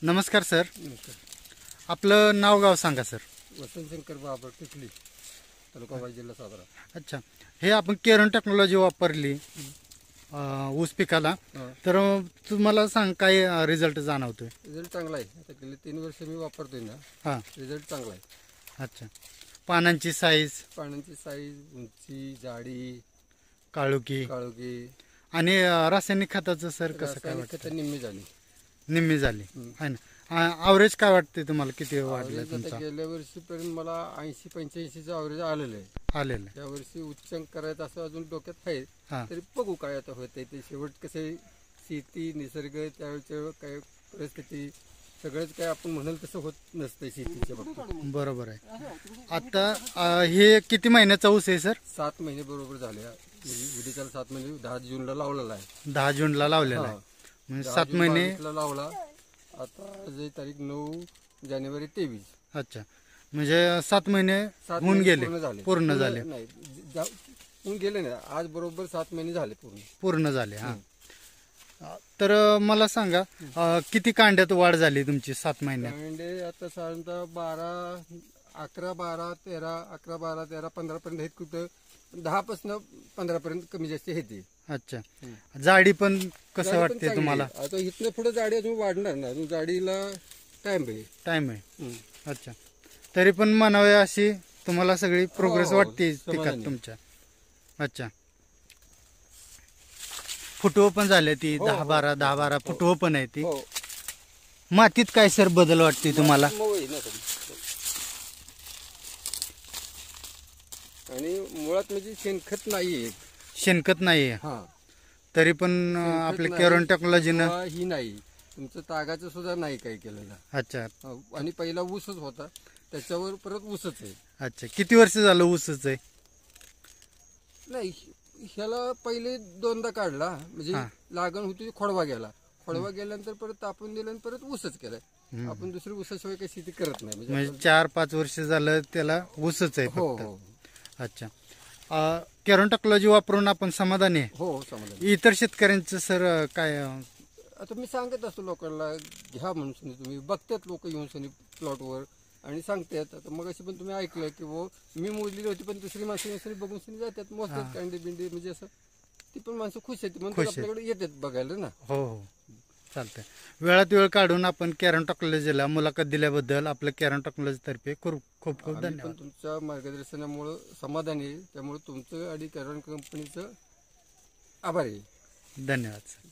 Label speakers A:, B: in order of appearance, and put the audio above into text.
A: नमस्कार सर,
B: नमस्कार.
A: आपलं नाव गाव सांगा सर.
B: वसंत शंकर बाबर टिकली, तालुका वाई, जिल्हा सातारा.
A: अच्छा, हे आपण केरन टेक्नॉलॉजी वापरली ऊस पिकाला, तर तुम्हाला सांग काय रिझल्ट जाणवतोय?
B: रिझल्ट चांगला आहे. आता गेले 3 वर्ष मी वापरतोय ना.
A: हां,
B: रिझल्ट चांगला आहे.
A: अच्छा. पानांची साईज,
B: पानांची साईज, उंची, जाडी,
A: काळुकी
B: काळोखी
A: आणि रासायनिक खताचं सर कसं काय
B: रासायनिक
A: वाटतं?
B: खतं निम्मी झाली.
A: निम्मी झाली आहे ना. ॲव्हरेज काय वाटते तुम्हाला, किती वाढलं
B: Average आता
A: तुमचा?
B: गेल्या वर्षीपर्यंत मला 80-85चं ॲव्हरेज आलेलं आहे.
A: आलेलं आहे.
B: या वर्षी उच्चांक करायचं असं अजून डोक्यात आहे.
A: हां,
B: तरी बघू काय आता होतंय ते. शेवट कसं शेती, निसर्ग, त्यावेळेच्या काय परिस्थिती, सगळंच काय आपण म्हणाल तसं होत नसतं शेतीच्या बाबतीत.
A: बरोबर आहे. आता हे किती महिन्याचा ऊस आहे सर?
B: 7 महिने बरोबर झाले. म्हणजे उद्याच्याला 7 महिने, 10 जूनला लावलेला आहे.
A: 10 जूनला लावलेला आहे, म्हणजे
B: 10
A: 7
B: जून
A: महिने.
B: 22 ला लावला. आता आज आहे तारीख 9 जानेवारी 23.
A: अच्छा, म्हणजे 7 महिने
B: 7
A: होऊन
B: महिने
A: गेले,
B: पूर्ण झाले.
A: पूर्ण झाले,
B: नाही, होऊन गेले ना. आज बरोबर 7 महिने झाले पूर्ण.
A: पूर्ण झाले. हां, तर मला सांगा किती कांड्यात वाढ झाली तुमची 7 महिन्यात?
B: म्हणजे आता साधारणतः 11, 12, 13, 11, 12, 13, 15 पर्यंत आहेत. कुठं 10 पासून 15 पर्यंत कमी जास्त येते.
A: अच्छा, जाडी पण कसं
B: जाडी पण
A: वाटते
B: चांगली
A: तुम्हाला?
B: आहे. आता इथनं पुढे जाडी अजून वाढणार ना. अजून जाडीला टाइम आहे.
A: टाइम आहे. अच्छा, तरी पण म्हणावे अशी तुम्हाला सगळी प्रोग्रेस
B: हो,
A: वाटते
B: समाधानी.
A: पिकात तुमच्या? अच्छा, फुटवं पण झाले ती
B: हो,
A: 10-12 फुटवं पण आहे ती.
B: हो.
A: मातीत काय सर बदल वाटते तुम्हाला?
B: मऊ आहे ना थोडी. आणि मुळात म्हणजे शेणखत नाहीये.
A: शेणखत नाहीये,
B: हा,
A: तरी पण
B: शेणखत
A: आपल्या
B: नाही.
A: केरन टेक्नॉलॉजीनं.
B: किंवा ही नाही, तुमचं तागाचं सुद्धा नाही काही केलेलं.
A: अच्छा,
B: आणि पहिला ऊसच होता, त्याच्यावर परत ऊसच आहे.
A: अच्छा, किती वर्ष झालं ऊसच आहे?
B: नाही, ह्याला पहिले 2दा काढला. म्हणजे
A: हा.
B: लागण होती, खोडवा गेला. खोडवा गेल्यानंतर परत तापून दिलं आणि परत ऊसच केलाय. आपण दुसरी ऊसाशिवाय काही शेती करत नाही.
A: म्हणजे 4-5 वर्ष झालं त्याला ऊसच आहे
B: हो
A: फक्त.
B: हो
A: अच्छा, केरन टेक्नॉलॉजी वापरून आपण समाधानी आहे.
B: हो, समाधान.
A: इतर शेतकऱ्यांचं सर काय?
B: आता मी सांगत असतो लोकांना, घ्या म्हणून सनी. तुम्ही बघतात लोक येऊन सनी प्लॉटवर आणि सांगतात. आता मग अशी पण तुम्ही ऐकलं की वो मी मोजलेली होती, पण दुसरी माणसं सनी बघून सनी जातात, मोजतात कांडी बिंडी. म्हणजे असं ती पण माणसं खुश आहेत, म्हणून आपल्याकडे येतात बघायला ना.
A: हो हो, चालतंय. वेळात वेळ काढून आपण केरन टेक्नॉलॉजीला मुलाखत दिल्याबद्दल आपलं केरन टेक्नॉलॉजी तर्फे खूप खूप
B: आम्ही पण
A: धन्यवाद.
B: तुमच्या मार्गदर्शनामुळे समाधानी आहे. त्यामुळे तुमचं आणि करण कंपनीचं आभारी आहे.
A: धन्यवाद सर.